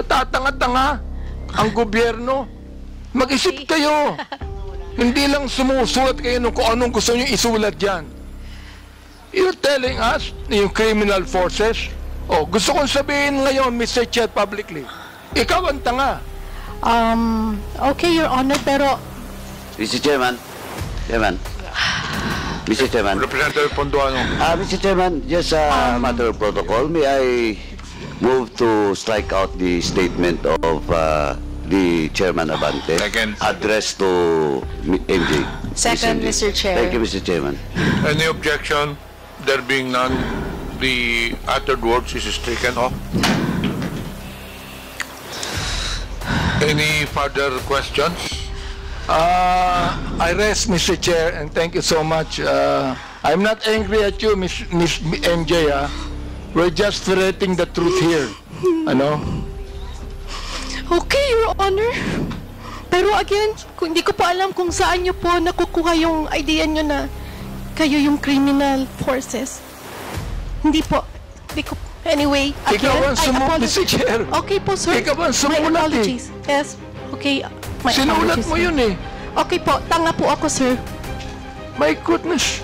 Tatanga-tanga ang gobyerno. Mag-isip kayo. Hindi lang sumusulat kayo kung anong gusto nyo isulat dyan. You're telling us, yung criminal forces, gusto kong sabihin ngayon, Mr. Chair, publicly, ikaw ang tanga. Okay, Your Honor, pero... Mr. Chairman. Mr. Chairman. Representative Ponduano. Mr. Chairman, just a matter of protocol. May I move to strike out the statement of the Chairman Abante Second. addressed to MJ. Second, Mr. Chair. Thank you, Mr. Chairman. Any objection? There being none, the uttered words is stricken off. Any further questions? I rest, Mr. Chair, and thank you so much. I'm not angry at you, Miss MJ. We're just ferreting the truth here. Ano? Okay, Your Honor. Pero again, hindi ko pa alam kung saan nyo po nakukuha yung idea nyo na kayo yung criminal forces. Hindi po. Anyway, again, Ikaw ang sumulat, Mr. Chair. Okay po, sir. Ikaw ang My sumulat apologies. Yes. Okay. My Sinulat apologies. mo yun eh. Okay po, tanga po ako, sir. My goodness.